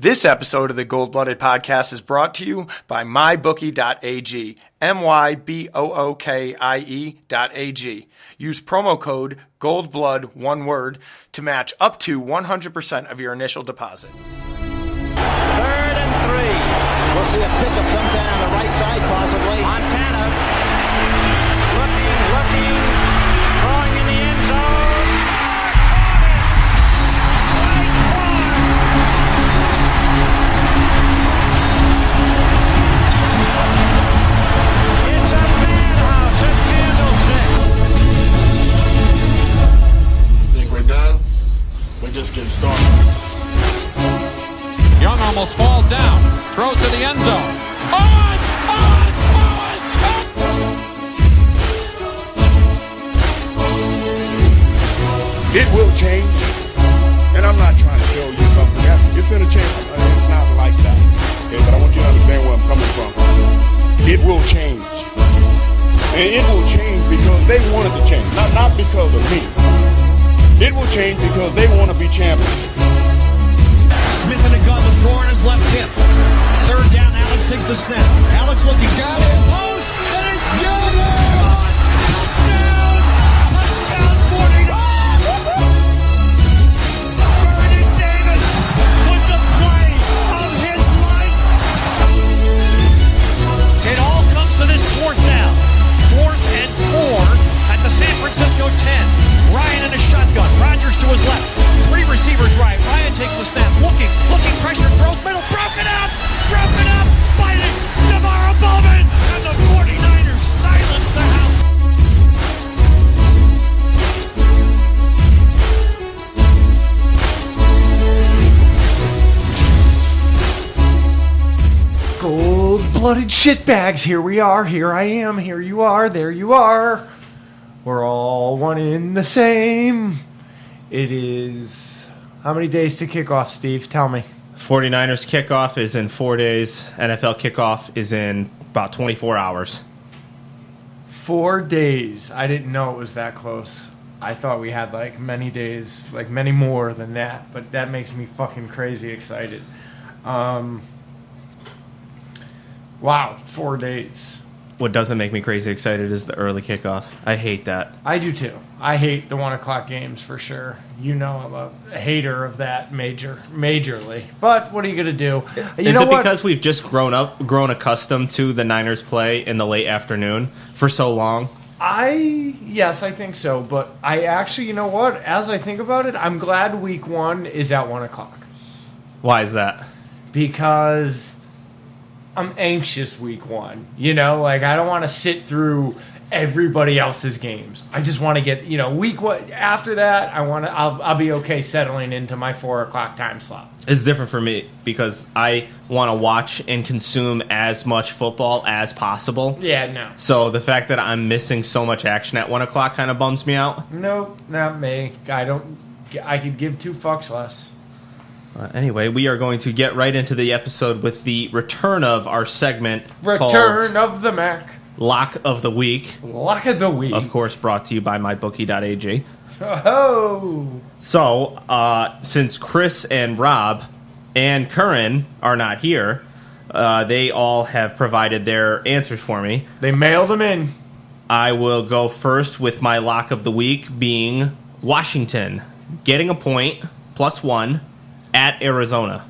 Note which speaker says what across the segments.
Speaker 1: This episode of the Gold Blooded Podcast is brought to you by mybookie.ag, mybookie.ag. Use promo code GOLDBLOOD, one word, to match up to 100% of your initial deposit.
Speaker 2: 3rd and 3. We'll see a pickup sometime on the right side, possibly. Montana looking, throwing in the end zone.
Speaker 3: We're just getting started.
Speaker 4: Young almost falls down, throws to the end zone.
Speaker 3: It will change, and I'm not trying to show you something. It's going to change. It's not like that. Okay, but I want you to understand where I'm coming from. It will change. And it will change because they wanted to change, not because of me. It will change because they want to be champions.
Speaker 5: Smith in a gun, the throw on his left hip. 3rd down, Alex takes the snap. Alex looking, got it, post, and it's good! Touchdown, 49! Vernon Davis with the play of his life. It all comes to this 4th down. 4th and 4 at the San Francisco 10. Ryan in a shotgun. Rodgers to his left. 3 receivers right. Ryan takes the snap. Looking, pressure, throws middle. Broken up, biting. Navarro Bowman. And the 49ers silence the house.
Speaker 1: Gold-blooded shitbags, here we are, here I am, here you are, there you are. We're all one in the same. It is... How many days to kick off, Steve? Tell me.
Speaker 6: 49ers kickoff is in 4 days. NFL kickoff is in about 24 hours.
Speaker 1: 4 days. I didn't know it was that close. I thought we had like many days, like many more than that. But that makes me fucking crazy excited. Wow, 4 days.
Speaker 6: What doesn't make me crazy excited is the early kickoff. I hate that.
Speaker 1: I do too. I hate the 1 o'clock games for sure. You know I'm a hater of that majorly. But what are you going to do?
Speaker 6: Is it because we've just grown accustomed to the Niners play in the late afternoon for so long?
Speaker 1: Yes, I think so. But I actually, you know what? As I think about it, I'm glad week 1 is at 1 o'clock.
Speaker 6: Why is that?
Speaker 1: Because I'm anxious week 1. You know, like I don't want to sit through everybody else's games. I just want to get, week 1 after that. I'll be okay settling into my 4 o'clock time slot.
Speaker 6: It's different for me because I want to watch and consume as much football as possible.
Speaker 1: Yeah, no.
Speaker 6: So the fact that I'm missing so much action at 1 o'clock kind of bums me out.
Speaker 1: Nope, not me. I could give 2 fucks less.
Speaker 6: Anyway, we are going to get right into the episode with the return of our segment
Speaker 1: Return of the Mac.
Speaker 6: Lock of the Week.
Speaker 1: Lock of the Week.
Speaker 6: Of course, brought to you by mybookie.ag.
Speaker 1: Oh.
Speaker 6: So, since Chris and Rob and Curran are not here, they all have provided their answers for me.
Speaker 1: They mailed them in.
Speaker 6: I will go first with my Lock of the Week being Washington getting a point, +1, at Arizona.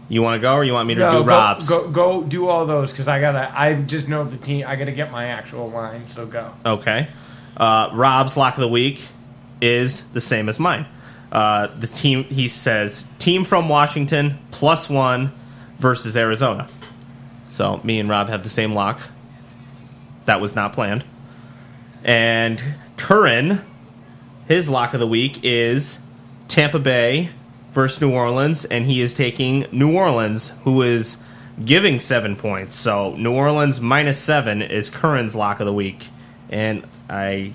Speaker 6: You want to go, or you want me to do Rob's?
Speaker 1: Go do all those, because I just know the team. I gotta get my actual line, so go.
Speaker 6: Okay. Rob's Lock of the Week is the same as mine. The team, he says, team from Washington, +1 versus Arizona. So me and Rob have the same lock. That was not planned. And Curran, his Lock of the Week is Tampa Bay versus New Orleans, and he is taking New Orleans, who is giving 7 points. So New Orleans -7 is Curran's Lock of the Week. And I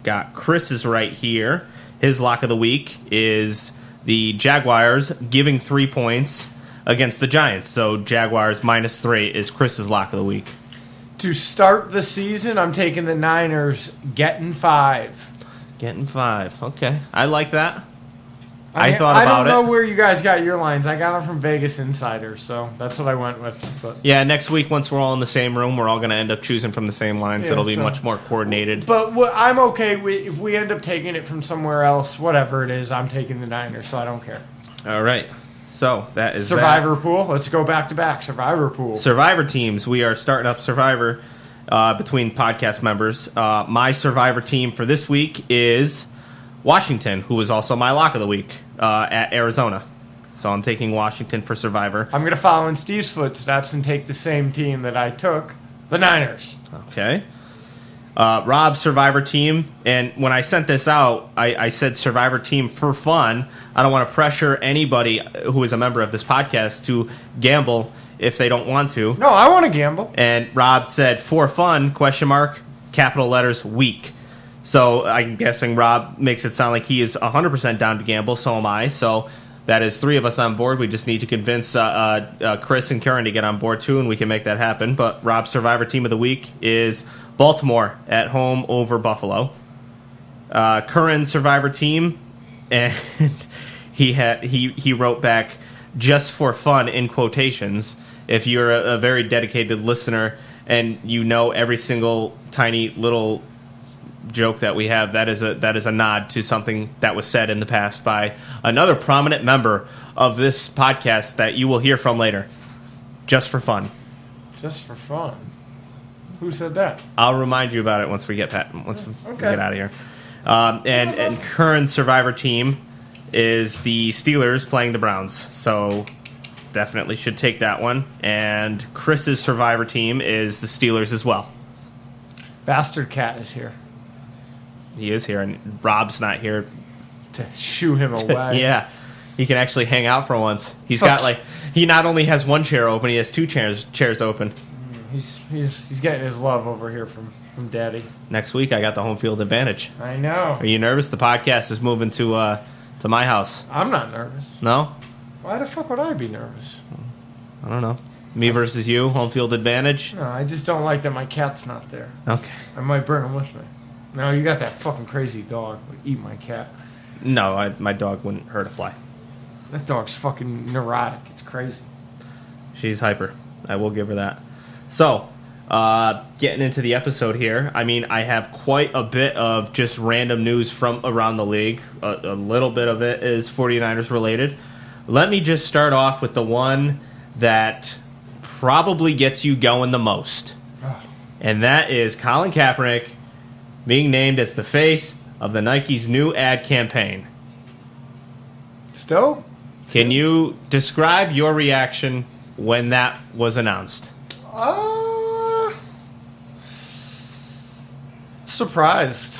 Speaker 6: got Chris's right here. His Lock of the Week is the Jaguars giving 3 points against the Giants. So Jaguars -3 is Chris's Lock of the Week.
Speaker 1: To start the season, I'm taking the Niners getting 5.
Speaker 6: Getting 5. Okay. I like that. I thought about
Speaker 1: I don't know
Speaker 6: it.
Speaker 1: where you guys got your lines. I got them from Vegas Insider, so that's what I went with. But
Speaker 6: Yeah, next week, once we're all in the same room, we're all going to end up choosing from the same lines.
Speaker 1: Yeah,
Speaker 6: It'll be
Speaker 1: so-
Speaker 6: much more coordinated.
Speaker 1: But I'm okay with if we end up taking it from somewhere else, whatever it is. I'm taking the Niners, so I don't care.
Speaker 6: All right. So that is
Speaker 1: Survivor pool. Let's go back to back. Survivor pool.
Speaker 6: Survivor teams. We are starting up Survivor between podcast members. My Survivor team for this week is Washington, who is also my lock of the week at Arizona. So I'm taking Washington for Survivor.
Speaker 1: I'm going to follow in Steve's footsteps and take the same team that I took, the Niners.
Speaker 6: Okay. Rob's Survivor team, and when I sent this out, I said Survivor team for fun. I don't want to pressure anybody who is a member of this podcast to gamble if they don't want to.
Speaker 1: No, I want to gamble.
Speaker 6: And Rob said for fun, capital letters, week. So I'm guessing Rob makes it sound like he is 100% down to gamble, so am I. So that is 3 of us on board. We just need to convince Chris and Karen to get on board too, and we can make that happen. But Rob's Survivor team of the week is Baltimore at home over Buffalo. Curran's Survivor team, and he wrote back just for fun in quotations. If you're a very dedicated listener and you know every single tiny little joke that we have, that is a nod to something that was said in the past by another prominent member of this podcast that you will hear from later. Just for fun.
Speaker 1: Just for fun. Who said that?
Speaker 6: I'll remind you about it once we get we get out of here. And current Survivor team is the Steelers playing the Browns, so definitely should take that one. And Chris's Survivor team is the Steelers as well.
Speaker 1: Bastard Cat is here
Speaker 6: He is here, and Rob's not here.
Speaker 1: to shoo him away.
Speaker 6: Yeah, he can actually hang out for once. He's got he not only has one chair open, he has 2 chairs open.
Speaker 1: He's getting his love over here from Daddy.
Speaker 6: Next week, I got the home field advantage.
Speaker 1: I know.
Speaker 6: Are you nervous? The podcast is moving to my house.
Speaker 1: I'm not nervous.
Speaker 6: No?
Speaker 1: Why the fuck would I be nervous?
Speaker 6: I don't know. Me versus you, home field advantage.
Speaker 1: No, I just don't like that my cat's not there.
Speaker 6: Okay.
Speaker 1: I might bring him with me. No, you got that fucking crazy dog. Would eat my cat.
Speaker 6: No, my dog wouldn't hurt a fly.
Speaker 1: That dog's fucking neurotic. It's crazy.
Speaker 6: She's hyper. I will give her that. So, getting into the episode here, I mean, I have quite a bit of just random news from around the league. A little bit of it is 49ers related. Let me just start off with the one that probably gets you going the most. And that is Colin Kaepernick being named as the face of the Nike's new ad campaign.
Speaker 1: Still?
Speaker 6: Can you describe your reaction when that was announced?
Speaker 1: Surprised.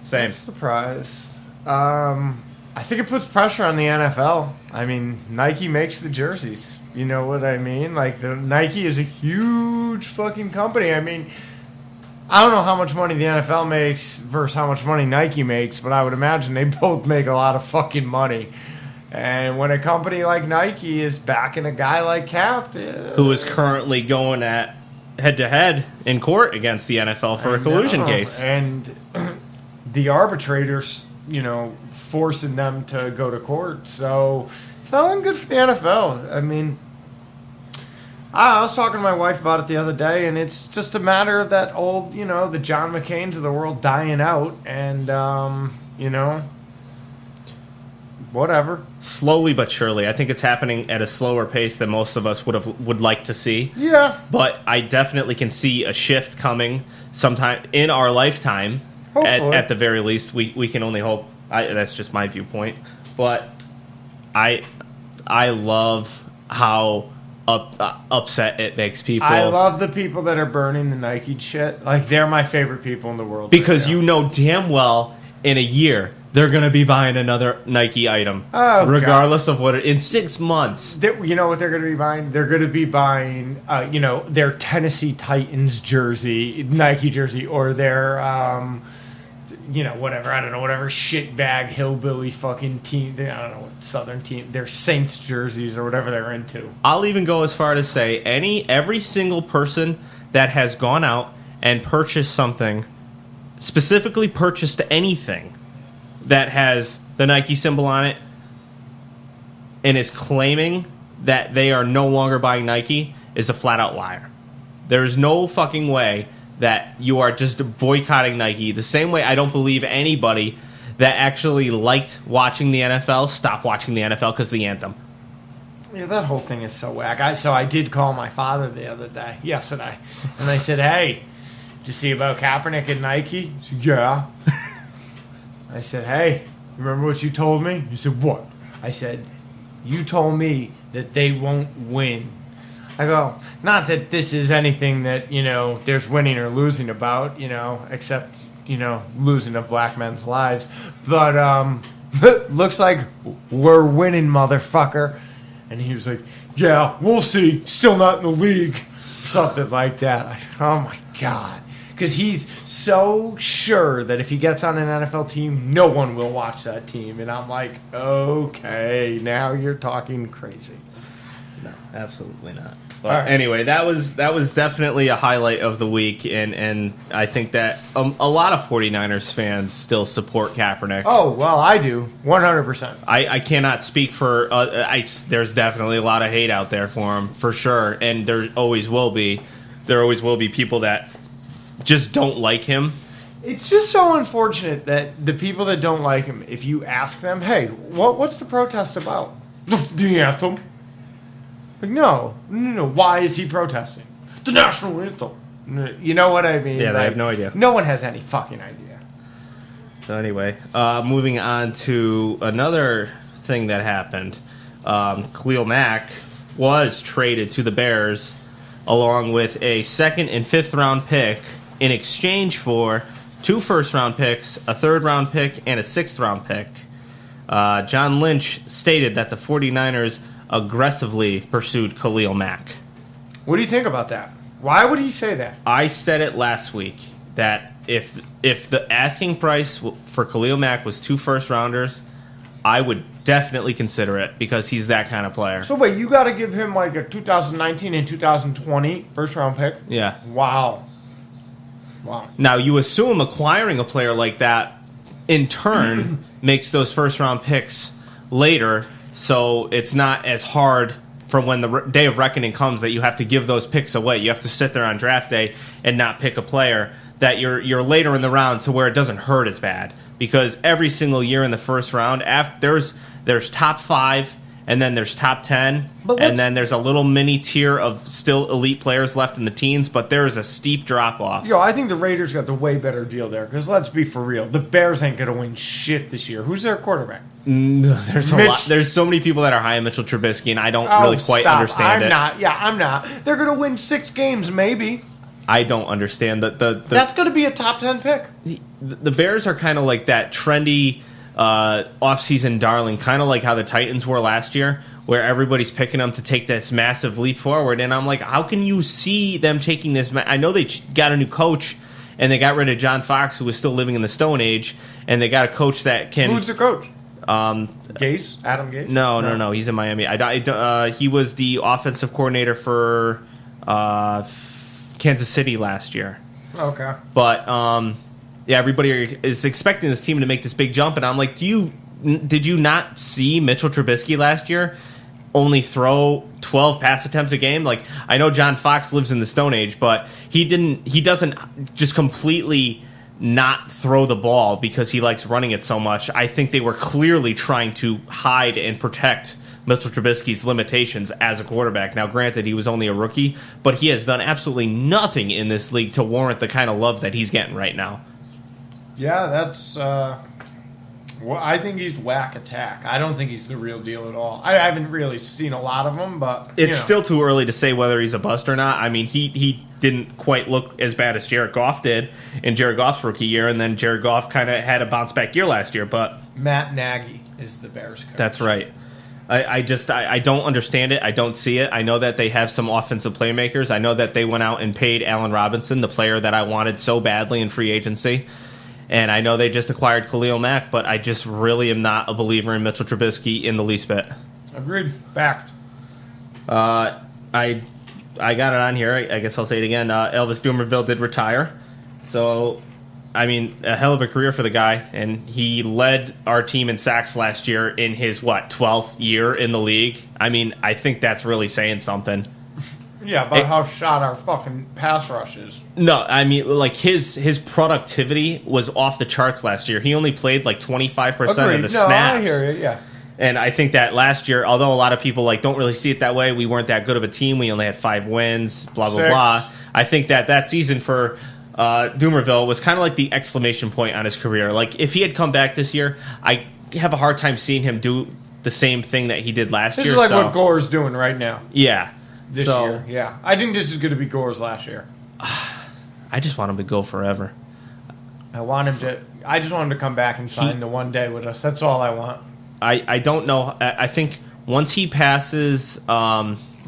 Speaker 6: Same.
Speaker 1: Surprised. I think it puts pressure on the NFL. I mean, Nike makes the jerseys. You know what I mean? Like, Nike is a huge fucking company. I mean, I don't know how much money the NFL makes versus how much money Nike makes, but I would imagine they both make a lot of fucking money. And when a company like Nike is backing a guy like Cap,
Speaker 6: who is currently going at head-to-head in court against the NFL for a collusion case.
Speaker 1: And the arbitrators, forcing them to go to court. So it's not looking good for the NFL. I mean, I was talking to my wife about it the other day, and it's just a matter of that old, the John McCains of the world dying out. And, whatever.
Speaker 6: Slowly but surely. I think it's happening at a slower pace than most of us would like to see.
Speaker 1: Yeah.
Speaker 6: But I definitely can see a shift coming sometime in our lifetime.
Speaker 1: Hopefully.
Speaker 6: At the very least, we can only hope. That's just my viewpoint. But I love how upset it makes people.
Speaker 1: I love the people that are burning the Nike shit. Like, they're my favorite people in the world.
Speaker 6: Because
Speaker 1: right
Speaker 6: you know damn well in a year they're going to be buying another Nike item.
Speaker 1: Oh,
Speaker 6: regardless of what in 6 months.
Speaker 1: You know what they're going to be buying? They're going to be buying, their Tennessee Titans jersey, Nike jersey, or their, whatever. I don't know, whatever shitbag hillbilly fucking team. I don't know what Southern team. Their Saints jerseys or whatever they're into.
Speaker 6: I'll even go as far to say every single person that has gone out and purchased something, specifically purchased anything that has the Nike symbol on it, and is claiming that they are no longer buying Nike is a flat-out liar. There's no fucking way that you are just boycotting Nike. The same way I don't believe anybody that actually liked watching the NFL stopped watching the NFL because of the anthem.
Speaker 1: Yeah, that whole thing is so whack. So I did call my father the other day, yesterday, and I said, "Hey, did you see about Kaepernick and Nike?" He said, "Yeah." I said, "Hey, remember what you told me?" He said, "What?" I said, "You told me that they won't win." I go, not that this is anything that, there's winning or losing about, except, losing of black men's lives. But looks like we're winning, motherfucker. And he was like, "Yeah, we'll see. Still not in the league." Something like that. Oh, my God. Because he's so sure that if he gets on an NFL team, no one will watch that team. And I'm like, okay, now you're talking crazy.
Speaker 6: No, absolutely not. But anyway, that was definitely a highlight of the week, and I think that a lot of 49ers fans still support Kaepernick.
Speaker 1: Oh, well, I do, 100%.
Speaker 6: I cannot speak for... there's definitely a lot of hate out there for him, for sure, and there always will be. There always will be people that just don't like him.
Speaker 1: It's just so unfortunate that the people that don't like him, if you ask them, "Hey, what's the protest about?" The anthem. Like, no. Why is he protesting? The national anthem. You know what I mean?
Speaker 6: Yeah, they have no idea.
Speaker 1: No one has any fucking idea.
Speaker 6: So anyway, moving on to another thing that happened. Khalil Mack was traded to the Bears along with a 2nd and 5th round pick in exchange for 2 first-round picks, a 3rd-round pick, and a 6th-round pick. John Lynch stated that the 49ers aggressively pursued Khalil Mack.
Speaker 1: What do you think about that? Why would he say that?
Speaker 6: I said it last week that if the asking price for Khalil Mack was 2 first-rounders, I would definitely consider it because he's that kind of player.
Speaker 1: So wait, you got to give him like a 2019 and 2020 first-round pick?
Speaker 6: Yeah.
Speaker 1: Wow.
Speaker 6: Now, you assume acquiring a player like that, in turn, makes those first-round picks later, so it's not as hard for when the day of reckoning comes that you have to give those picks away. You have to sit there on draft day and not pick a player that you're later in the round to where it doesn't hurt as bad. Because every single year in the first round, there's top 5, and then there's top 10, and then there's a little mini tier of still elite players left in the teens, but there is a steep drop-off.
Speaker 1: I think the Raiders got the way better deal there, because let's be for real. The Bears ain't going to win shit this year. Who's their quarterback?
Speaker 6: There's a lot. There's so many people that are high on Mitchell Trubisky, and I don't really quite understand it.
Speaker 1: I'm not. They're going to win 6 games, maybe.
Speaker 6: I don't understand.
Speaker 1: That's going to be a top 10 pick.
Speaker 6: The Bears are kind of like that trendy off-season darling, kind of like how the Titans were last year, where everybody's picking them to take this massive leap forward. And I'm like, how can you see them taking this? I know they got a new coach, and they got rid of John Fox, who was still living in the Stone Age, and they got a coach that can...
Speaker 1: Who's the coach? Gase? Adam Gase?
Speaker 6: No. He's in Miami. He was the offensive coordinator for Kansas City last year.
Speaker 1: Okay.
Speaker 6: But everybody is expecting this team to make this big jump, and I'm like, did you not see Mitchell Trubisky last year only throw 12 pass attempts a game? Like, I know John Fox lives in the Stone Age, but he doesn't just completely not throw the ball because he likes running it so much. I think they were clearly trying to hide and protect Mitchell Trubisky's limitations as a quarterback. Now, granted, he was only a rookie, but he has done absolutely nothing in this league to warrant the kind of love that he's getting right now.
Speaker 1: Yeah, that's... I think he's whack attack. I don't think he's the real deal at all. I haven't really seen a lot of him, but...
Speaker 6: It's still too early to say whether he's a bust or not. I mean, he didn't quite look as bad as Jared Goff did in Jared Goff's rookie year, and then Jared Goff kind of had a bounce-back year last year, but...
Speaker 1: Matt Nagy is the Bears coach.
Speaker 6: That's right. I don't understand it. I don't see it. I know that they have some offensive playmakers. I know that they went out and paid Allen Robinson, the player that I wanted so badly in free agency. And I know they just acquired Khalil Mack, but I just really am not a believer in Mitchell Trubisky in the least bit.
Speaker 1: Agreed. Backed.
Speaker 6: I got it on here. I guess I'll say it again. Elvis Dumerville did retire. So I mean, a hell of a career for the guy, and he led our team in sacks last year in his, 12th year in the league. I mean, I think that's really saying something.
Speaker 1: Yeah, about how shot our fucking pass rush is.
Speaker 6: No, I mean, like, his productivity was off the charts last year. He only played, 25% of the snaps.
Speaker 1: I hear you, yeah.
Speaker 6: And I think that last year, although a lot of people don't really see it that way, we weren't that good of a team. We only had 5 wins, blah, blah,
Speaker 1: 6.
Speaker 6: blah. I think that season for Doomerville was kind of like the exclamation point on his career. Like, if he had come back this year, I have a hard time seeing him do the same thing that he did last year.
Speaker 1: This is like what Gore's doing right now.
Speaker 6: Yeah.
Speaker 1: This year, yeah. I think this is going to be Gore's last year.
Speaker 6: I just want him to go forever.
Speaker 1: I just want him to come back and sign the one day with us. That's all I want.
Speaker 6: I don't know. I think once he passes,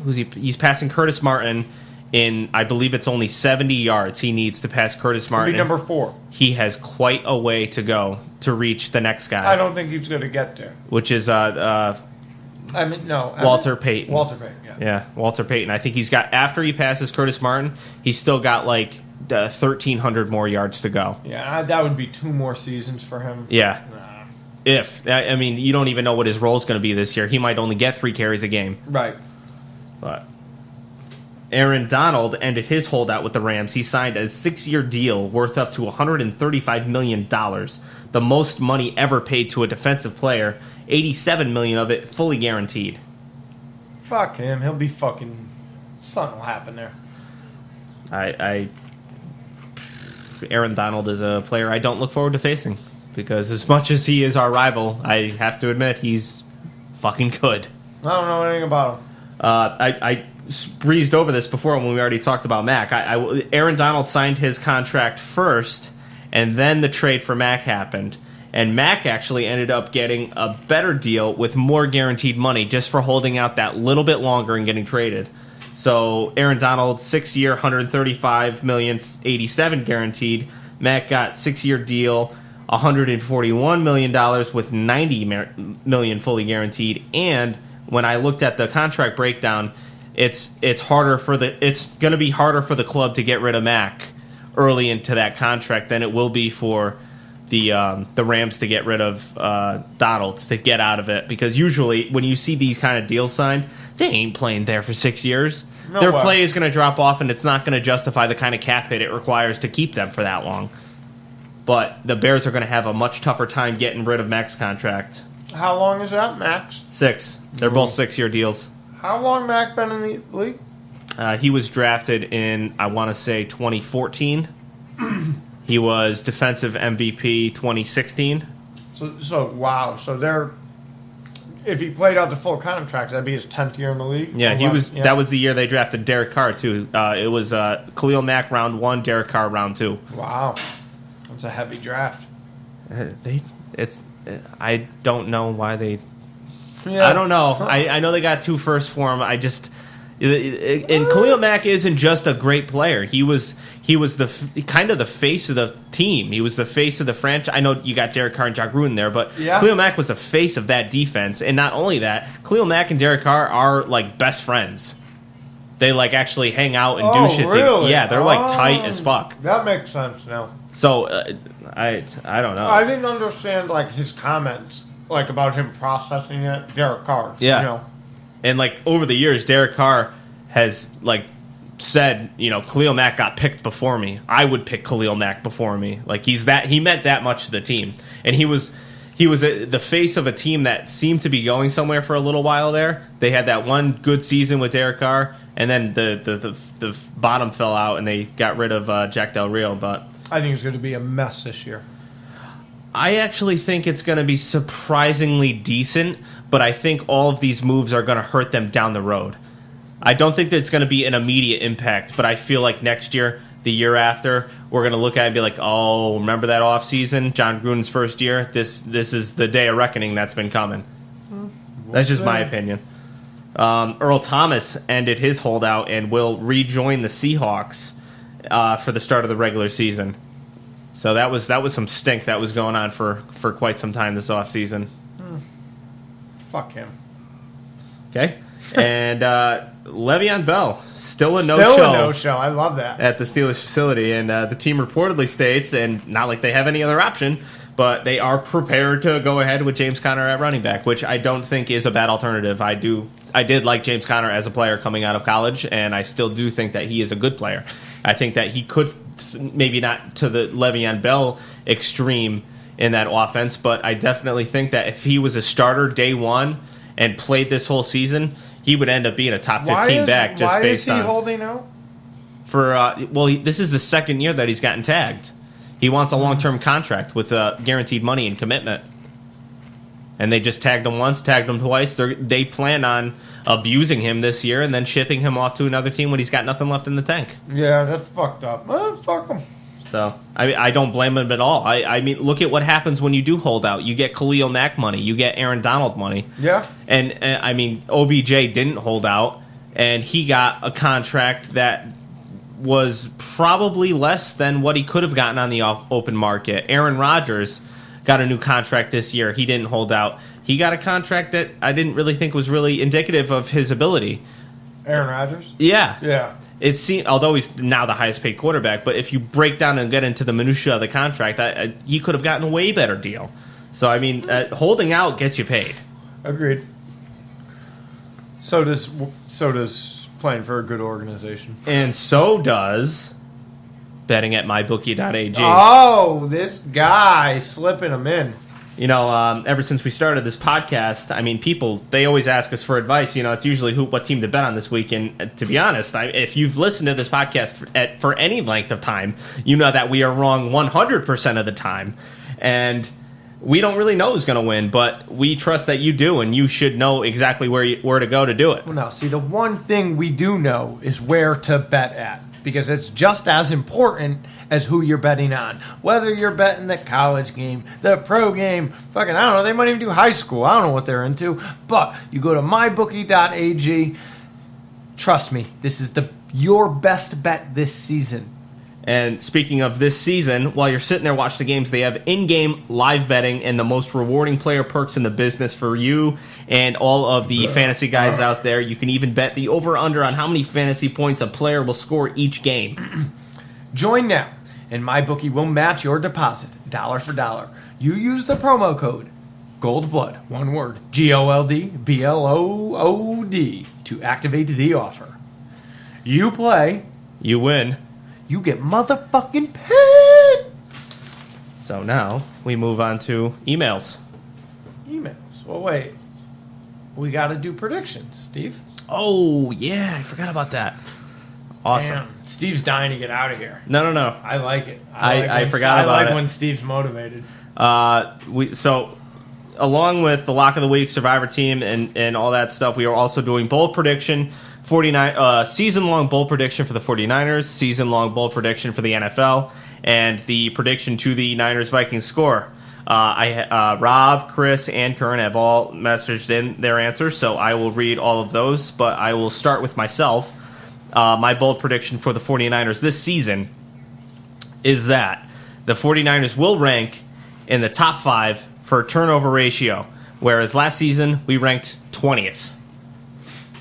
Speaker 6: he's passing Curtis Martin in, I believe it's only 70 yards he needs to pass Curtis Martin.
Speaker 1: He'll be number 4.
Speaker 6: He has quite a way to go to reach the next guy.
Speaker 1: I don't think he's going to get there.
Speaker 6: Which is
Speaker 1: Walter
Speaker 6: Payton.
Speaker 1: Walter Payton, yeah.
Speaker 6: Yeah, Walter Payton. I think he's got, after he passes Curtis Martin, he's still got 1,300 more yards to go.
Speaker 1: Yeah, that would be 2 more seasons for him.
Speaker 6: Yeah. I mean, you don't even know what his role is going to be this year. He might only get 3 carries a game.
Speaker 1: Right.
Speaker 6: But Aaron Donald ended his holdout with the Rams. He signed a 6-year deal worth up to $135 million, the most money ever paid to a defensive player, $87 million of it fully guaranteed.
Speaker 1: Fuck him. He'll be fucking... Something will happen there.
Speaker 6: Aaron Donald is a player I don't look forward to facing. Because as much as he is our rival, I have to admit he's fucking good.
Speaker 1: I don't know anything about him.
Speaker 6: I breezed over this before when we already talked about Mac. Aaron Donald signed his contract first, and then the trade for Mac happened. And Mac actually ended up getting a better deal with more guaranteed money just for holding out that little bit longer and getting traded. So Aaron Donald, 6-year, $135 million, $87 guaranteed. Mac got 6-year deal, $141 million with $90 million fully guaranteed. And when I looked at the contract breakdown, it's going to be harder for the club to get rid of Mac early into that contract than it will be for the Rams to get rid of Donald, to get out of it, because usually when you see these kind of deals signed, they ain't playing there for 6 years. Their play is going to drop off, and it's not going to justify the kind of cap hit it requires to keep them for that long. But the Bears are going to have a much tougher time getting rid of Mac's contract.
Speaker 1: How long is that, Max?
Speaker 6: 6. They're both 6-year deals.
Speaker 1: How long Mac been in the league?
Speaker 6: He was drafted in, I want to say, 2014. He was defensive MVP 2016.
Speaker 1: So wow. So if he played out the full contract, that'd be his 10th year in the league.
Speaker 6: Yeah, he was. Yeah. That was the year they drafted Derek Carr too. It was Khalil Mack round 1, Derek Carr round 2.
Speaker 1: Wow, that's a heavy draft.
Speaker 6: I don't know why they.
Speaker 1: Yeah.
Speaker 6: I don't know. I know they got 2 firsts for him. I just. And Khalil Mack isn't just a great player. He was the kind of the face of the team. He was the face of the franchise. I know you got Derek Carr and John Gruden there, but yeah. Khalil Mack was the face of that defense. And not only that, Khalil Mack and Derek Carr are best friends. They actually hang out and do shit.
Speaker 1: Really?
Speaker 6: Yeah, they're tight as fuck.
Speaker 1: That makes sense now.
Speaker 6: So I don't know.
Speaker 1: I didn't understand his comments about him processing it. Derek Carr.
Speaker 6: Yeah.
Speaker 1: You know.
Speaker 6: And over the years, Derek Carr has said, Khalil Mack got picked before me. I would pick Khalil Mack before me. He meant that much to the team, and he was the face of a team that seemed to be going somewhere for a little while there. They had that one good season with Derek Carr, and then the bottom fell out, and they got rid of Jack Del Rio. But
Speaker 1: I think it's going to be a mess this year.
Speaker 6: I actually think it's going to be surprisingly decent, but I think all of these moves are going to hurt them down the road. I don't think that it's going to be an immediate impact, but I feel like next year, the year after, we're going to look at it and be like, oh, remember that offseason, John Gruden's first year? This is the day of reckoning that's been coming. That's just my opinion. Earl Thomas ended his holdout and will rejoin the Seahawks for the start of the regular season. So that was some stink that was going on for quite some time this offseason.
Speaker 1: Fuck him.
Speaker 6: Okay. And Le'Veon Bell, still a
Speaker 1: Still
Speaker 6: no-show.
Speaker 1: a no-show. I love that.
Speaker 6: At the Steelers facility. And the team reportedly states, and not like they have any other option, but they are prepared to go ahead with James Conner at running back, which I don't think is a bad alternative. I did like James Conner as a player coming out of college, and I still do think that he is a good player. I think that he could, maybe not to the Le'Veon Bell extreme in that offense, but I definitely think that if he was a starter day one and played this whole season, he would end up being a top 15 back just based on...
Speaker 1: Why is he holding out?
Speaker 6: This is the second year that he's gotten tagged. He wants a long-term contract with guaranteed money and commitment. And they just tagged him once, tagged him twice. They plan on abusing him this year and then shipping him off to another team when he's got nothing left in the tank.
Speaker 1: Yeah, that's fucked up. Fuck him.
Speaker 6: So, I don't blame him at all. I mean, look at what happens when you do hold out. You get Khalil Mack money. You get Aaron Donald money.
Speaker 1: Yeah.
Speaker 6: And I mean, OBJ didn't hold out, and he got a contract that was probably less than what he could have gotten on the open market. Aaron Rodgers got a new contract this year. He didn't hold out. He got a contract that I didn't really think was really indicative of his ability.
Speaker 1: Aaron Rodgers?
Speaker 6: Yeah.
Speaker 1: Yeah.
Speaker 6: It seemed, although he's now the highest paid quarterback, but if you break down and get into the minutia of the contract, he could have gotten a way better deal. So, I mean, holding out gets you paid.
Speaker 1: Agreed. So does playing for a good organization.
Speaker 6: And so does betting at mybookie.ag.
Speaker 1: Oh, this guy slipping them in.
Speaker 6: You know, ever since we started this podcast, I mean, people, they always ask us for advice. You know, it's usually what team to bet on this week. And to be honest, if you've listened to this podcast for any length of time, you know that we are wrong 100% of the time. And we don't really know who's going to win, but we trust that you do, and you should know exactly where to go to do it.
Speaker 1: Well, now, see, the one thing we do know is where to bet at, because it's just as important as who you're betting on. Whether you're betting the college game, the pro game, fucking, I don't know, they might even do high school. I don't know what they're into. But you go to mybookie.ag. Trust me, this is your best bet this season.
Speaker 6: And speaking of this season, while you're sitting there watching the games, they have in-game live betting and the most rewarding player perks in the business for you and all of the fantasy guys out there. You can even bet the over-under on how many fantasy points a player will score each game.
Speaker 1: Join now, and MyBookie will match your deposit, dollar for dollar. You use the promo code GOLDBLOOD, one word, GOLDBLOOD, to activate the offer. You play.
Speaker 6: You win.
Speaker 1: You get motherfucking paid.
Speaker 6: So now we move on to emails.
Speaker 1: Emails. Well, wait. We got to do predictions, Steve.
Speaker 6: Oh, yeah. I forgot about that. Awesome.
Speaker 1: Damn. Steve's dying to get out of here.
Speaker 6: No.
Speaker 1: I like it.
Speaker 6: I forgot about it.
Speaker 1: I like when Steve's motivated.
Speaker 6: So, along with the Lock of the Week, Survivor Team, and all that stuff, we are also doing bold prediction, season-long bold prediction for the 49ers, season-long bold prediction for the NFL, and the prediction to the Niners-Vikings score. Rob, Chris, and Kern have all messaged in their answers, so I will read all of those, but I will start with myself. My bold prediction for the 49ers this season is that the 49ers will rank in the top 5 for turnover ratio, whereas last season we ranked 20th.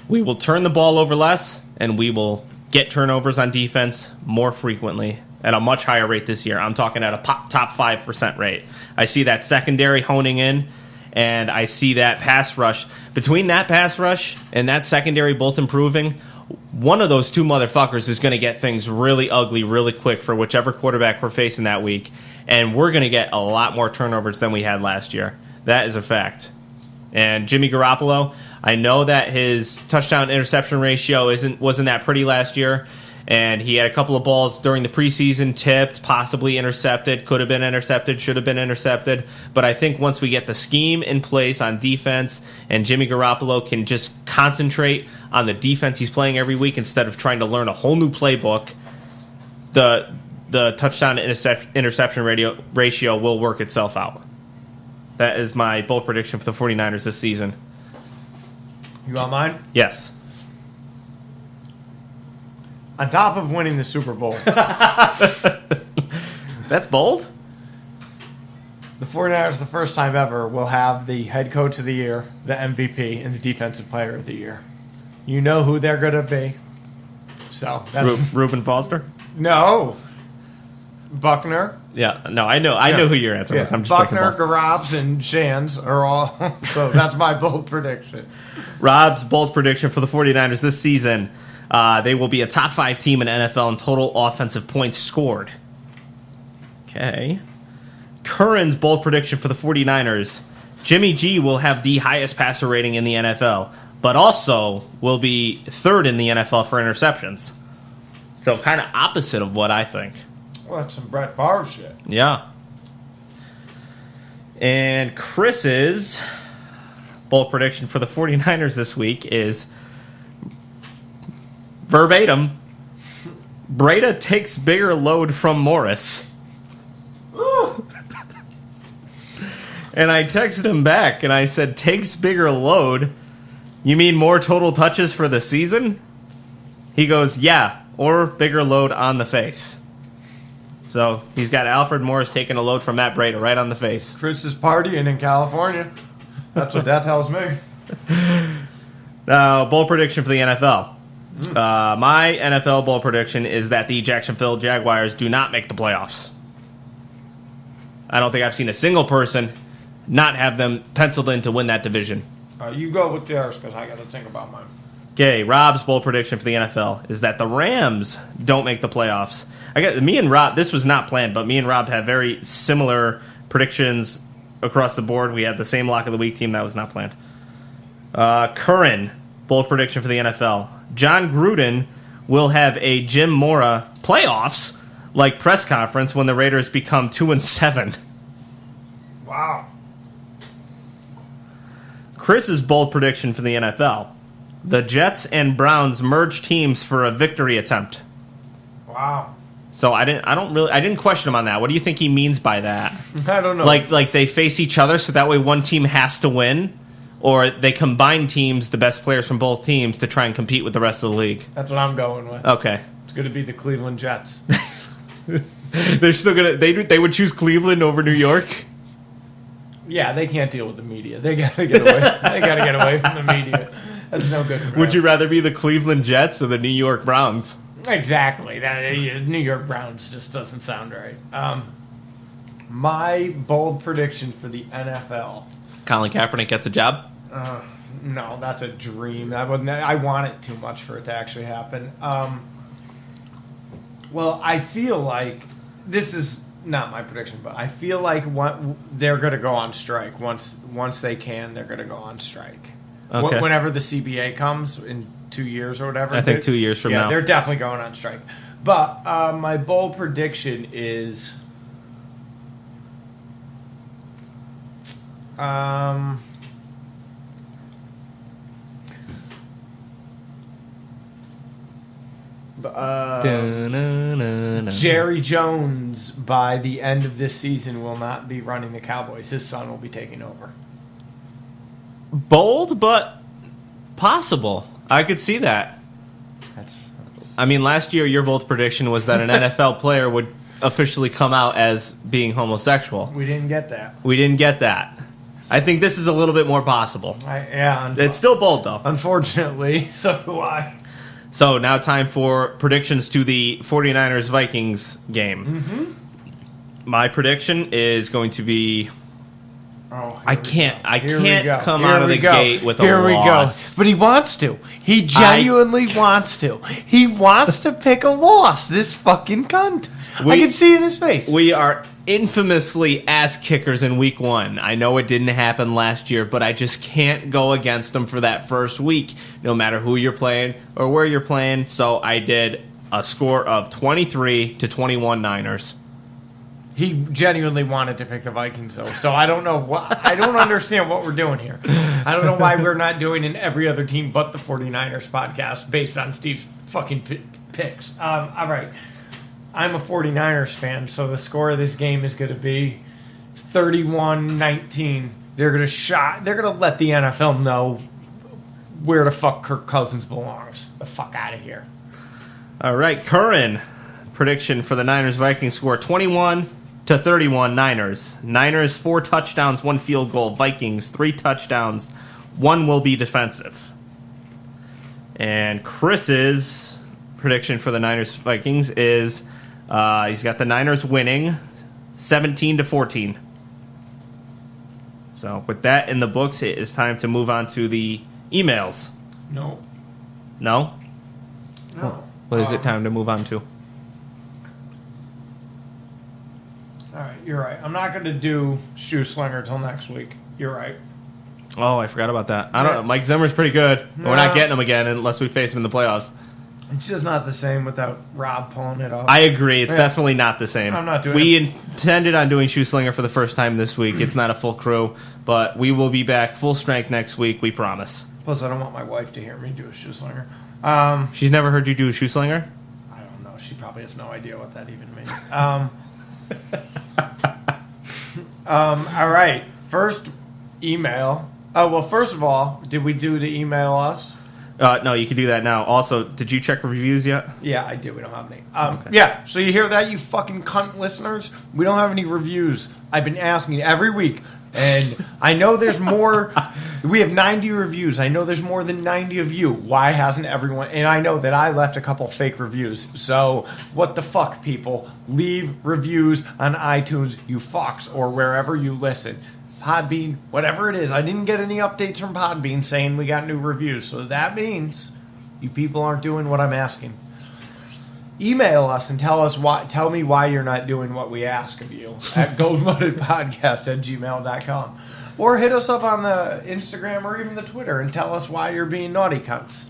Speaker 6: We will turn the ball over less, and we will get turnovers on defense more frequently at a much higher rate this year. I'm talking at a top 5% rate. I see that secondary honing in, and I see that pass rush. Between that pass rush and that secondary both improving, one of those two motherfuckers is going to get things really ugly really quick for whichever quarterback we're facing that week, and we're going to get a lot more turnovers than we had last year. That is a fact. And Jimmy Garoppolo, I know that his touchdown-interception ratio wasn't that pretty last year, and he had a couple of balls during the preseason tipped, possibly intercepted, could have been intercepted, should have been intercepted. But I think once we get the scheme in place on defense and Jimmy Garoppolo can just concentrate on the defense he's playing every week instead of trying to learn a whole new playbook, the touchdown-interception ratio will work itself out. That is my bold prediction for the 49ers this season.
Speaker 1: You want mine?
Speaker 6: Yes.
Speaker 1: On top of winning the Super Bowl,
Speaker 6: That's bold?
Speaker 1: the 49ers, the first time ever, will have the head coach of the year, the MVP, and the defensive player of the year. You know who they're going to be. So that's
Speaker 6: Reuben Foster?
Speaker 1: no. Buckner.
Speaker 6: Yeah, no, I know who your answer was. I'm just
Speaker 1: Buckner,
Speaker 6: picking
Speaker 1: Garabs, and Shands are all. So that's my bold prediction.
Speaker 6: Rob's bold prediction for the 49ers this season, they will be a top 5 team in NFL in total offensive points scored. Okay. Curran's bold prediction for the 49ers, Jimmy G will have the highest passer rating in the NFL, but also will be 3rd in the NFL for interceptions. So kind of opposite of what I think.
Speaker 1: Well, that's some Brett Favre shit.
Speaker 6: Yeah. And Chris's bold prediction for the 49ers this week is verbatim, Breda takes bigger load from Morris. And I texted him back and I said, takes bigger load? You mean more total touches for the season? He goes, yeah, or bigger load on the face. So he's got Alfred Morris taking a load from Matt Breda right on the face.
Speaker 1: Chris is partying in California. That's what that tells me.
Speaker 6: Now, bold prediction for the NFL. My NFL bold prediction is that the Jacksonville Jaguars do not make the playoffs. I don't think I've seen a single person not have them penciled in to win that division.
Speaker 1: You go with yours because I got to think about mine.
Speaker 6: Okay, Rob's bold prediction for the NFL is that the Rams don't make the playoffs. Me and Rob, this was not planned, but me and Rob have very similar predictions across the board. We had the same lock of the week team. That was not planned. Curran, bold prediction for the NFL. John Gruden will have a Jim Mora playoffs like press conference when the Raiders become 2-7.
Speaker 1: Wow.
Speaker 6: Chris's bold prediction for the NFL. The Jets and Browns merge teams for a victory attempt.
Speaker 1: Wow.
Speaker 6: So I didn't question him on that. What do you think he means by that?
Speaker 1: I don't know.
Speaker 6: Like they face each other so that way one team has to win, or they combine teams, the best players from both teams, to try and compete with the rest of the league.
Speaker 1: That's what I'm going with.
Speaker 6: Okay.
Speaker 1: It's going to be the Cleveland Jets.
Speaker 6: They're still gonna they would choose Cleveland over New York.
Speaker 1: Yeah, they can't deal with the media. They got to get away. They got to get away from the media. That's no good. For
Speaker 6: Would you rather be the Cleveland Jets or the New York Browns?
Speaker 1: Exactly. That New York Browns just doesn't sound right. My bold prediction for the NFL.
Speaker 6: Colin Kaepernick gets a job?
Speaker 1: No, that's a dream. I want it too much for it to actually happen. Well, I feel like this is not my prediction, but I feel like they're going to go on strike once they can. They're going to go on strike.
Speaker 6: Okay.
Speaker 1: Whenever the CBA comes in 2 years or whatever.
Speaker 6: I think 2 years from now.
Speaker 1: They're definitely going on strike. But my bold prediction is Jerry Jones, by the end of this season, will not be running the Cowboys. His son will be taking over.
Speaker 6: Bold, but possible. I could see that. I mean, last year your bold prediction was that an NFL player would officially come out as being homosexual.
Speaker 1: We didn't get that.
Speaker 6: I think this is a little bit more possible. It's still bold, though.
Speaker 1: Unfortunately, so do I.
Speaker 6: So now time for predictions to the 49ers-Vikings game. Mm-hmm. My prediction is going to be... I can't come out of the gate with a loss.
Speaker 1: Here we go. But he wants to. He genuinely wants to. He wants to pick a loss, this fucking cunt. I can see it in his face.
Speaker 6: We are infamously ass kickers in week 1. I know it didn't happen last year, but I just can't go against them for that first week, no matter who you're playing or where you're playing. So I did a score of 23-21 Niners.
Speaker 1: He genuinely wanted to pick the Vikings, though. So I don't know I don't understand what we're doing here. I don't know why we're not doing an every other team but the 49ers podcast based on Steve's fucking picks. All right. I'm a 49ers fan, so the score of this game is going to be 31-19. They're going to let the NFL know where the fuck Kirk Cousins belongs. The fuck out of here.
Speaker 6: All right, Curran. Prediction for the Niners-Vikings score 21-31 Niners. Niners 4 touchdowns, 1 field goal. Vikings 3 touchdowns, 1 will be defensive. And Chris's prediction for the Niners-Vikings is he's got the Niners winning 17-14. So with that in the books, it is time to move on to the emails.
Speaker 1: No.
Speaker 6: No?
Speaker 1: No.
Speaker 6: What is it time to move on to?
Speaker 1: All right, you're right. I'm not going to do Shoe Slinger till next week. You're right.
Speaker 6: Oh, I forgot about that. I don't know. Mike Zimmer's pretty good.
Speaker 1: No.
Speaker 6: We're not getting him again unless we face him in the playoffs.
Speaker 1: It's just not the same without Rob pulling it off.
Speaker 6: I agree. It's
Speaker 1: Yeah.
Speaker 6: definitely not the same.
Speaker 1: I'm not doing
Speaker 6: We
Speaker 1: it.
Speaker 6: intended on doing Shoe Slinger for the first time this week. It's not a full crew, but we will be back full strength next week. We promise.
Speaker 1: Plus, I don't want my wife to hear me do a Shoe Slinger.
Speaker 6: She's never heard you do a Shoe Slinger?
Speaker 1: I don't know. She probably has no idea what that even means. All right. First email. Oh, well, first of all, did we do the email us?
Speaker 6: No, you can do that now. Also, did you check reviews yet?
Speaker 1: Yeah, I do. We don't have any.
Speaker 6: Okay.
Speaker 1: Yeah, so you hear that, you fucking cunt listeners? We don't have any reviews. I've been asking every week, and I know there's more. We have 90 reviews. I know there's more than 90 of you. Why hasn't everyone? And I know that I left a couple fake reviews. So what the fuck, people? Leave reviews on iTunes, you fucks, or wherever you listen. Podbean, whatever it is. I didn't get any updates from Podbean saying we got new reviews. So that means you people aren't doing what I'm asking. Email us and tell me why you're not doing what we ask of you at goldmudedpodcast@gmail.com. Or hit us up on the Instagram or even the Twitter and tell us why you're being naughty cunts.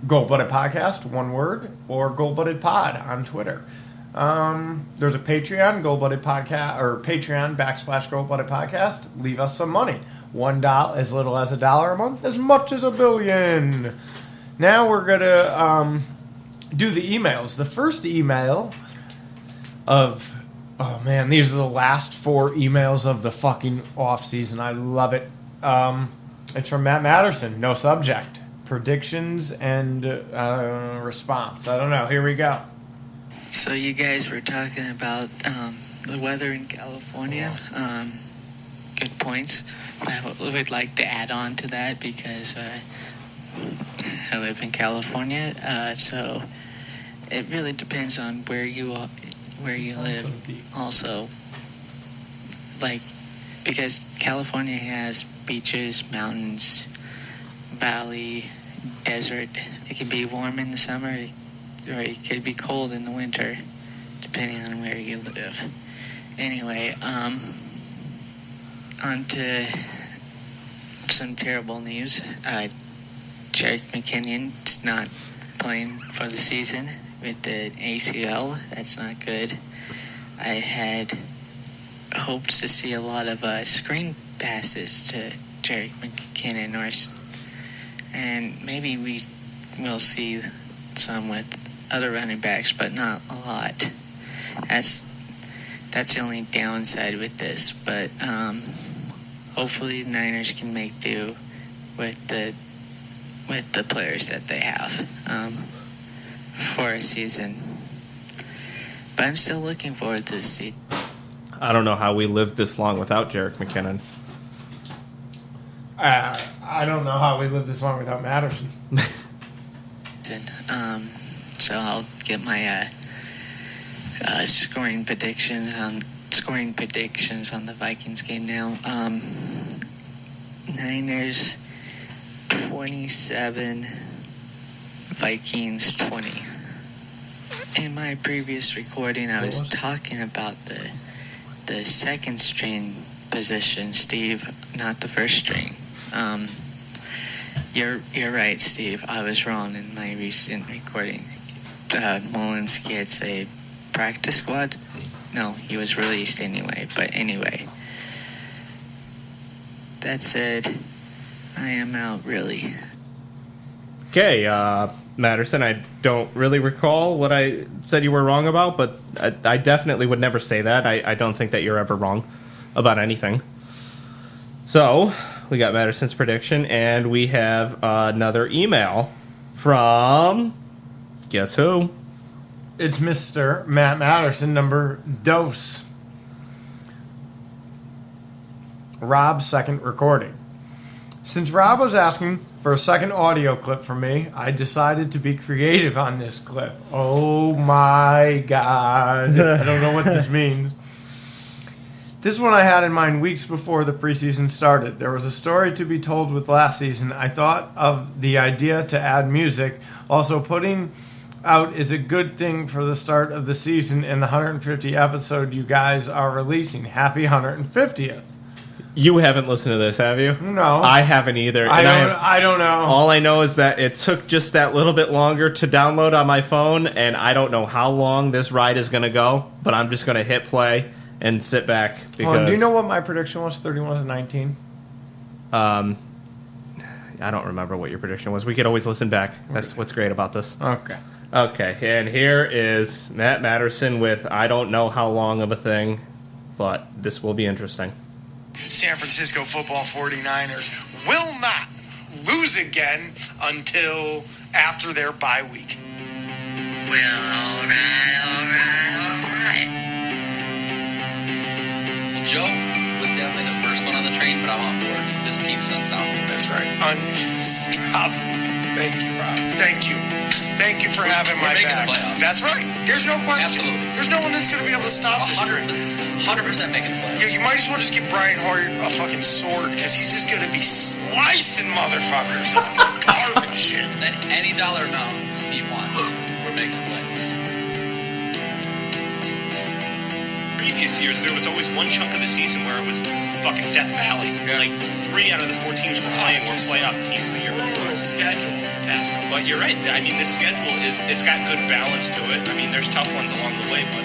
Speaker 1: Gold Butted Podcast, one word, or Gold Butted Pod on Twitter. There's a Patreon, Gold Butted Podcast, or Patreon / Gold Butted Podcast. Leave us some money. $1, as little as $1 a month, as much as $1 billion. Now we're gonna do the emails. The first email of, oh man, these are the last 4 emails of the fucking off season. I love it. It's from Matt Matterson. No subject. Predictions and response. I don't know. Here we go.
Speaker 7: So you guys were talking about the weather in California. Good points. I would like to add on to that because I live in California. So it really depends on where you live. Also, like, because California has beaches, mountains, valley, desert. It can be warm in the summer, or it could be cold in the winter, depending on where you live. Anyway, on to some terrible news. Jerick McKinnon's not playing for the season with the ACL. That's not good. I had hoped to see a lot of screen passes to Jerick McKinnon, and maybe we will see some with other running backs, but not a lot. That's the only downside with this. But hopefully the Niners can make do with the players that they have for a season. But I'm still looking forward to the season.
Speaker 6: I don't know how we lived this long without Jerick McKinnon.
Speaker 1: I don't know how we lived this long without Matterson.
Speaker 7: So I'll get my scoring predictions on the Vikings game now. Niners 27, Vikings 20. In my previous recording, I was talking about the second string position, Steve, not the first string. You're right, Steve. I was wrong in my recent recording. Mullins gets a practice squad. No, he was released anyway. But anyway, that said, I am out really.
Speaker 6: Okay, Matterson, I don't really recall what I said you were wrong about, but I definitely would never say that. I don't think that you're ever wrong about anything. So, we got Matterson's prediction, and we have another email from, guess who?
Speaker 1: It's Mr. Matt Matterson, number dose. Rob's second recording. Since Rob was asking for a second audio clip from me, I decided to be creative on this clip. Oh my God. I don't know what this means. This one I had in mind weeks before the preseason started. There was a story to be told with last season. I thought of the idea to add music. Also, putting out is a good thing for the start of the season and the 150 episode you guys are releasing. Happy 150th.
Speaker 6: You haven't listened to this, have you?
Speaker 1: No.
Speaker 6: I haven't either.
Speaker 1: I don't know.
Speaker 6: All I know is that it took just that little bit longer to download on my phone, and I don't know how long this ride is going to go, but I'm just going to hit play and sit back. Because
Speaker 1: do you know what my prediction was, 31-19?
Speaker 6: I don't remember what your prediction was. We could always listen back. That's what's great about this. Okay, and here is Matt Matterson with I don't know how long of a thing, but this will be interesting.
Speaker 8: San Francisco football 49ers will not lose again until after their bye week.
Speaker 7: Well, all right. Joe was definitely the first one on the train, but I'm on board. This team is unstoppable.
Speaker 8: That's right. Unstoppable. Thank you, Rob. Thank you. Thank you for having my
Speaker 7: making
Speaker 8: back.
Speaker 7: the playoffs.
Speaker 8: That's right. There's no question.
Speaker 7: Absolutely.
Speaker 8: There's no one that's going to be able to stop this train.
Speaker 7: 100% making the playoffs.
Speaker 8: Yeah, you might as well just give Brian Hoyer a fucking sword because he's just going to be slicing motherfuckers. Carving shit.
Speaker 7: Then any dollar amount Steve wants, we're making the playoffs.
Speaker 9: Previous years, there was always one chunk of the season where it was fucking Death Valley. Like 3 out of the 4 teams were playing were playoff teams the year before.
Speaker 8: Schedules.
Speaker 9: But you're right. I mean, the schedule it's got good balance to it. I mean, there's tough ones along the way, but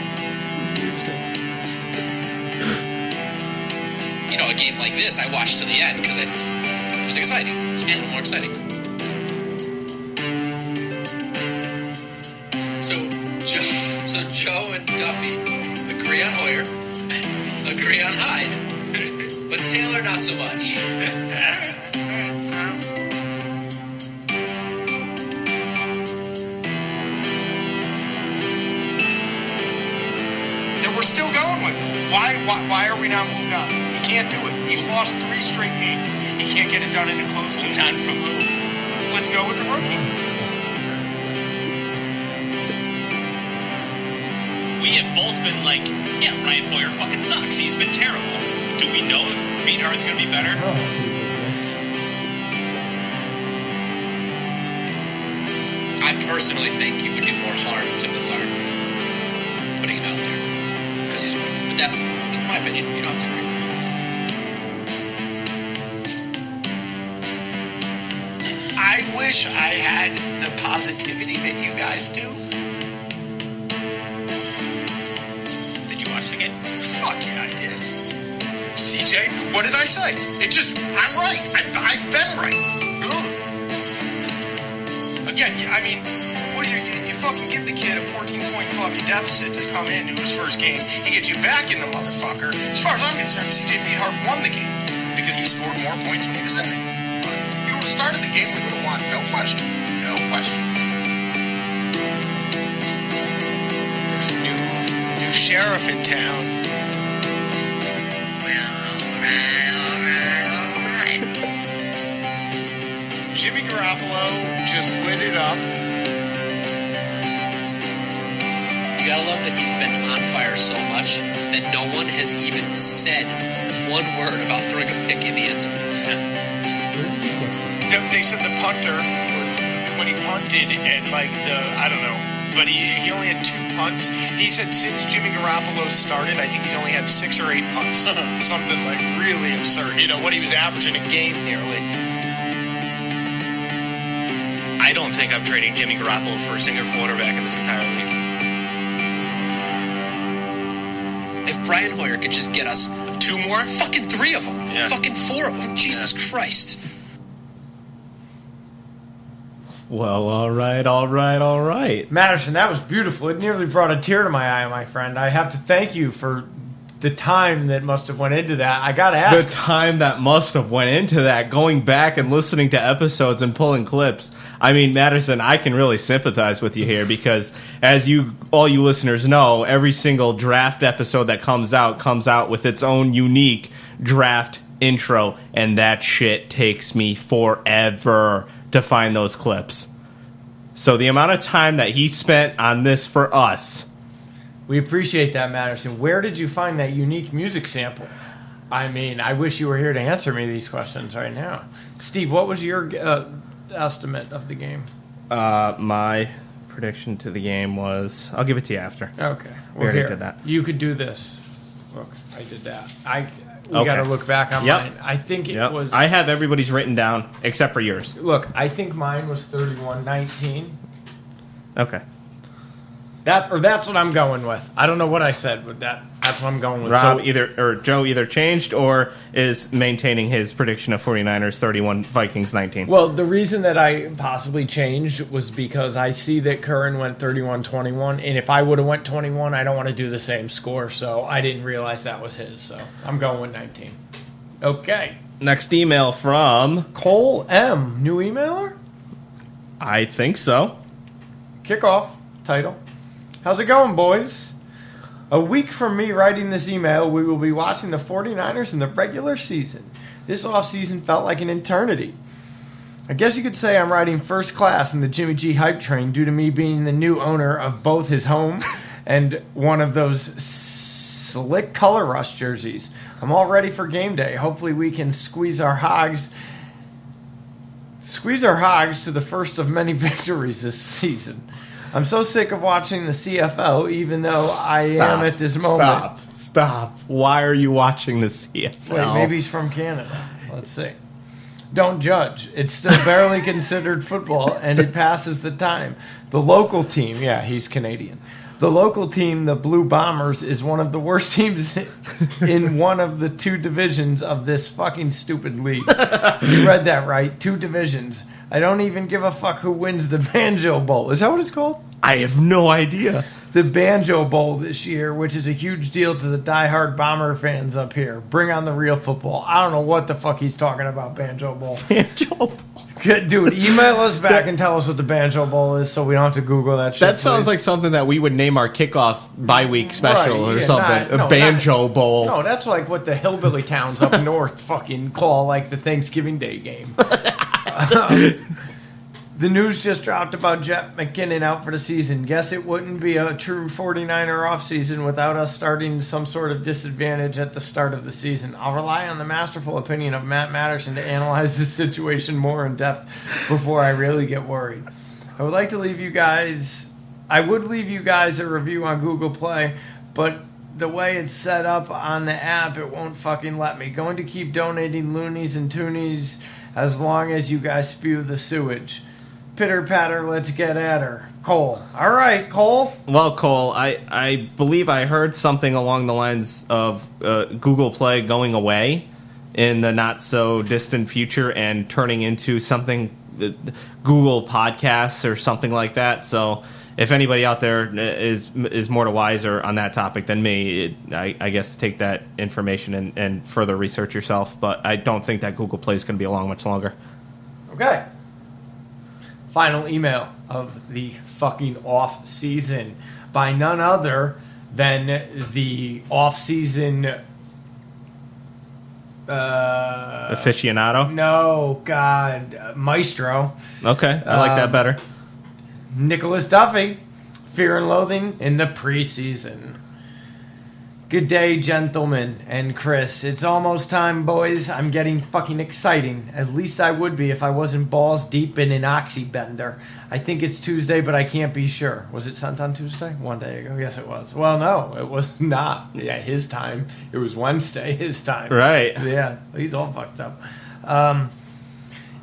Speaker 7: You know, a game like this, I watched to the end because it was exciting. It was getting more exciting. So Joe and Duffy agree on Hoyer, agree on Hyde, but Taylor not so much.
Speaker 8: We're still going with it. Why are we not moved on? He can't do it. He's lost 3 straight games. He can't get it done in a close game.
Speaker 9: moved on from who?
Speaker 8: Let's go with the rookie.
Speaker 9: We have both been like, yeah, Ryan Hoyer fucking sucks. He's been terrible. Do we know if Beathard's going to be better?
Speaker 7: I personally think you would do more harm to Beathard putting him out there. But that's my opinion. You don't have to agree.
Speaker 8: I wish I had the positivity that you guys do.
Speaker 9: Did you watch the game?
Speaker 8: Fuck yeah, I did. CJ, what did I say? I'm right. I've been right. Again, I mean, what do you fucking give the kid a 14-point fucking deficit to come into his first game. He gets you back in the motherfucker. As far as I'm concerned, CJ Beathard won the game because he scored more points when he was in it. If you would have started the game, we would have won. No question. No question. There's a new sheriff in town.
Speaker 7: Well, all right.
Speaker 8: Jimmy Garoppolo just lit it up.
Speaker 7: You gotta love that he's been on fire so much that no one has even said one word about throwing a pick in the end zone.
Speaker 8: They said the punter was, when he punted and I don't know, but he only had 2 punts. He said since Jimmy Garoppolo started, I think he's only had 6 or 8 punts. Something like really absurd. You know, what he was averaging a game nearly.
Speaker 9: I don't think I'm trading Jimmy Garoppolo for a single quarterback in this entire league.
Speaker 7: If Brian Hoyer could just get us 2 more, fucking 3 of them,
Speaker 9: yeah.
Speaker 7: Fucking 4 of them, Jesus Christ.
Speaker 6: Well, all right.
Speaker 1: Matterson, that was beautiful. It nearly brought a tear to my eye, my friend. I have to thank you for the time that must have went into that. I gotta ask.
Speaker 6: The time that must have went into that, going back and listening to episodes and pulling clips. I mean, Matterson, I can really sympathize with you here because, as all you listeners know, every single draft episode that comes out with its own unique draft intro, and that shit takes me forever to find those clips. So the amount of time that he spent on this for us.
Speaker 1: We appreciate that, Matterson. Where did you find that unique music sample? I mean, I wish you were here to answer me these questions right now. Steve, what was your estimate of the game?
Speaker 6: My prediction to the game was... I'll give it to you after.
Speaker 1: Okay.
Speaker 6: We already did that.
Speaker 1: You could do this. Look, I did that. We
Speaker 6: Okay.
Speaker 1: got to look back on mine. I think it was...
Speaker 6: I have everybody's written down, except for yours.
Speaker 1: Look, I think mine was 31-19.
Speaker 6: Okay.
Speaker 1: That's what I'm going with. I don't know what I said, but that's what I'm going with.
Speaker 6: Rob
Speaker 1: So,
Speaker 6: Joe either changed or is maintaining his prediction of 49ers 31, Vikings 19.
Speaker 1: well, the reason that I possibly changed was because I see that Curran went 31-21, and if I would have went 21, I don't want to do the same score, so I didn't realize that was his, so I'm going with 19. Okay.
Speaker 6: Next email from...
Speaker 1: Cole M. New emailer?
Speaker 6: I think so.
Speaker 1: Kickoff. Title. How's it going, boys? A week from me writing this email, we will be watching the 49ers in the regular season. This offseason felt like an eternity. I guess you could say I'm riding first class in the Jimmy G hype train due to me being the new owner of both his home and one of those slick color rush jerseys. I'm all ready for game day. Hopefully we can squeeze our hogs to the first of many victories this season. I'm so sick of watching the CFL, even though I am at this moment.
Speaker 6: Stop. Why are you watching the CFL?
Speaker 1: Wait, maybe he's from Canada. Let's see. Don't judge. It's still barely considered football, and it passes the time. The local team, yeah, he's Canadian. The local team, the Blue Bombers, is one of the worst teams in one of the two divisions of this fucking stupid league. You read that right. 2 divisions. I don't even give a fuck who wins the Banjo Bowl. Is that what it's called?
Speaker 6: I have no idea.
Speaker 1: The Banjo Bowl this year, which is a huge deal to the diehard Bomber fans up here. Bring on the real football. I don't know what the fuck he's talking about, Banjo Bowl.
Speaker 6: Banjo Bowl.
Speaker 1: Dude, email us back and tell us what the Banjo Bowl is so we don't have to Google that shit.
Speaker 6: That sounds like something that we would name our kickoff bye-week special or something. A Banjo Bowl.
Speaker 1: No, that's like what the hillbilly towns up north fucking call like the Thanksgiving Day game. The news just dropped about Jet McKinnon out for the season. Guess it wouldn't be a true 49er offseason without us starting some sort of disadvantage at the start of the season. I'll rely on the masterful opinion of Matt Matterson to analyze the situation more in depth before I really get worried. I would leave you guys a review on Google Play, but the way it's set up on the app, it won't fucking let me. Going to keep donating loonies and toonies as long as you guys spew the sewage. Pitter patter, let's get at her. Cole. All right, Cole.
Speaker 6: Well, Cole, I believe I heard something along the lines of Google Play going away in the not so distant future and turning into something Google Podcasts or something like that. So if anybody out there is more to wiser on that topic than me, I guess take that information and further research yourself. But I don't think that Google Play is going to be along much longer.
Speaker 1: Okay. Final email of the fucking off season by none other than the off season
Speaker 6: aficionado.
Speaker 1: No, God, maestro.
Speaker 6: Okay, I like that better.
Speaker 1: Nicholas Duffy, Fear and Loathing in the preseason. Good day, gentlemen, and Chris. It's almost time, boys. I'm getting fucking exciting. At least I would be if I wasn't balls deep in an oxybender. I think it's Tuesday, but I can't be sure. Was it sent on Tuesday? One day ago? Yes, it was. Well, no, it was not. Yeah, his time. It was Wednesday, his time.
Speaker 6: Right.
Speaker 1: Yeah, he's all fucked up.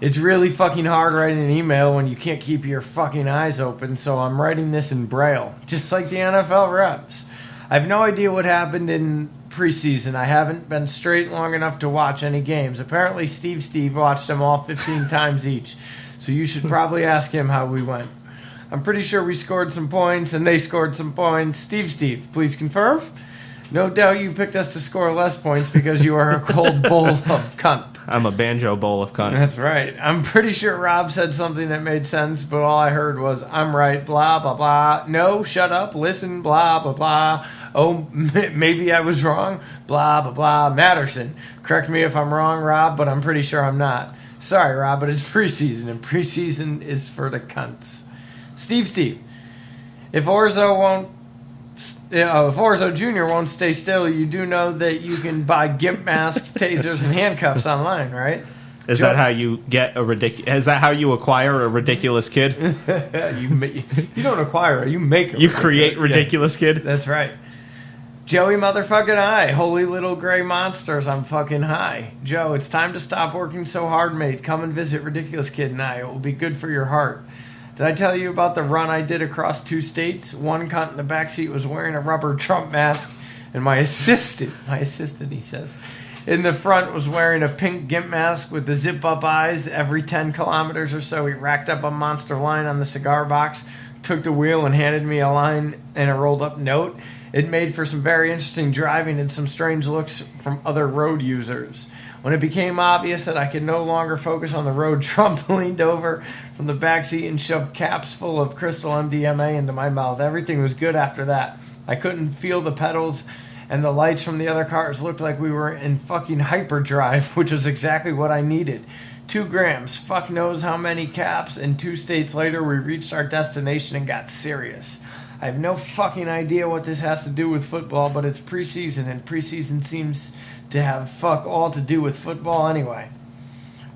Speaker 1: It's really fucking hard writing an email when you can't keep your fucking eyes open, so I'm writing this in Braille, just like the NFL reps. I have no idea what happened in preseason. I haven't been straight long enough to watch any games. Apparently, Steve watched them all 15 times each, so you should probably ask him how we went. I'm pretty sure we scored some points, and they scored some points. Steve, please confirm. No doubt you picked us to score less points because you are a cold bowl of cunt.
Speaker 6: I'm a banjo bowl of cunt.
Speaker 1: That's right. I'm pretty sure Rob said something that made sense, but all I heard was, I'm right, blah, blah, blah. No, shut up, listen, blah, blah, blah. Oh, maybe I was wrong, blah, blah, blah. Matterson. Correct me if I'm wrong, Rob, but I'm pretty sure I'm not. Sorry, Rob, but it's preseason, and preseason is for the cunts. Steve. If Orzo Jr. won't stay still, you do know that you can buy gimp masks, tasers, and handcuffs online, right?
Speaker 6: Is that how you get a ridiculous? Is that how you acquire a ridiculous kid?
Speaker 1: You don't acquire it; you make it.
Speaker 6: You create ridiculous kid.
Speaker 1: That's right. Joey motherfucking I, holy little gray monsters, I'm fucking high. Joe, it's time to stop working so hard, mate. Come and visit Ridiculous Kid and I. It will be good for your heart. Did I tell you about the run I did across 2 states? One cunt in the backseat was wearing a rubber Trump mask, and my assistant, he says, in the front was wearing a pink gimp mask with the zip-up eyes. Every 10 kilometers or so, he racked up a monster line on the cigar box, took the wheel, and handed me a line and a rolled-up note. It made for some very interesting driving and some strange looks from other road users. When it became obvious that I could no longer focus on the road, Trump leaned over from the backseat and shoved caps full of crystal MDMA into my mouth. Everything was good after that. I couldn't feel the pedals, and the lights from the other cars looked like we were in fucking hyperdrive, which was exactly what I needed. 2 grams, fuck knows how many caps, and 2 states later we reached our destination and got serious. I have no fucking idea what this has to do with football, but it's preseason, and preseason seems to have fuck all to do with football anyway.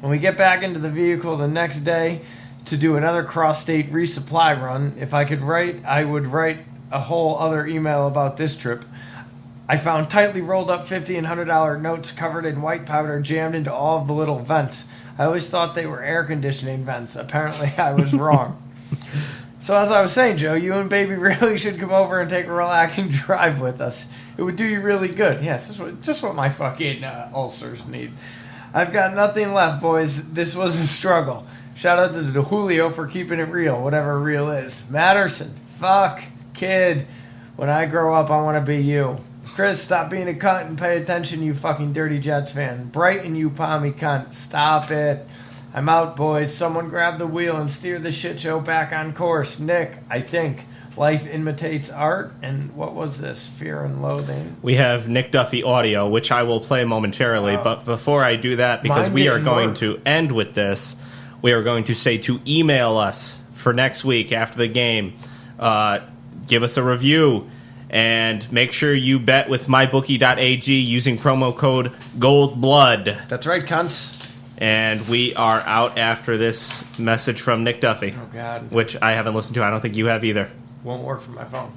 Speaker 1: When we get back into the vehicle the next day to do another cross-state resupply run, if I could write, I would write a whole other email about this trip. I found tightly rolled up $50 and $100 notes covered in white powder jammed into all of the little vents. I always thought they were air conditioning vents. Apparently I was wrong. So as I was saying, Joe, you and baby really should come over and take a relaxing drive with us. It would do you really good. Yes, just what my fucking ulcers need. I've got nothing left, boys. This was a struggle. Shout out to Julio for keeping it real, whatever real is. Matterson, fuck, kid. When I grow up, I want to be you. Chris, stop being a cunt and pay attention, you fucking dirty Jets fan. Brighton, you palmy cunt. Stop it. I'm out, boys. Someone grab the wheel and steer the shit show back on course. Nick, I think. Life imitates art. And what was this? Fear and Loathing?
Speaker 6: We have Nick Duffy audio, which I will play momentarily. But before I do that, because we are going to end with this, we are going to say to email us for next week after the game. Give us a review. And make sure you bet with mybookie.ag using promo code GOLDBLOOD.
Speaker 1: That's right, cunts.
Speaker 6: And we are out after this message from Nick Duffy.
Speaker 1: Oh, God.
Speaker 6: Which I haven't listened to. I don't think you have either.
Speaker 1: Won't work from my phone.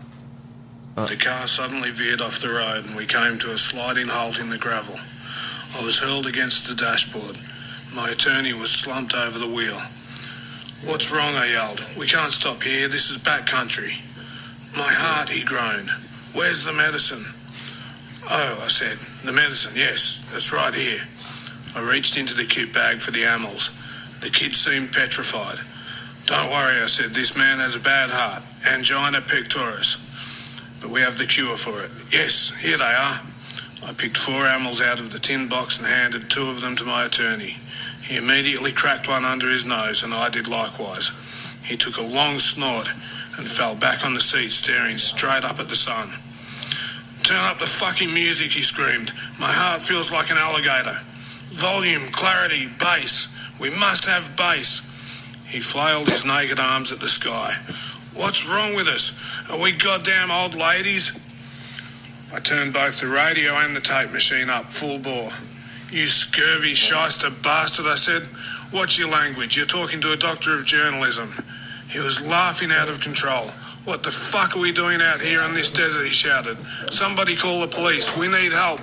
Speaker 10: The car suddenly veered off the road and we came to a sliding halt in the gravel. I was hurled against the dashboard. My attorney was slumped over the wheel. "What's wrong?" I yelled. "We can't stop here. This is backcountry." "My heart," he groaned. "Where's the medicine?" "Oh," I said, "the medicine, yes, it's right here." I reached into the kit bag for the amyls. The kid seemed petrified. "Don't worry," I said, "this man has a bad heart, angina pectoris. But we have the cure for it." "Yes, here they are." I picked 4 amyls out of the tin box and handed 2 of them to my attorney. He immediately cracked one under his nose, and I did likewise. He took a long snort and fell back on the seat, staring straight up at the sun. "Turn up the fucking music," he screamed. "My heart feels like an alligator. Volume, clarity, bass. We must have bass." He flailed his naked arms at the sky. "What's wrong with us? Are we goddamn old ladies?" I turned both the radio and the tape machine up full bore. "You scurvy shyster bastard," I said. "What's your language? You're talking to a doctor of journalism." He was laughing out of control. "What the fuck are we doing out here in this desert?" he shouted. "Somebody call the police. We need help."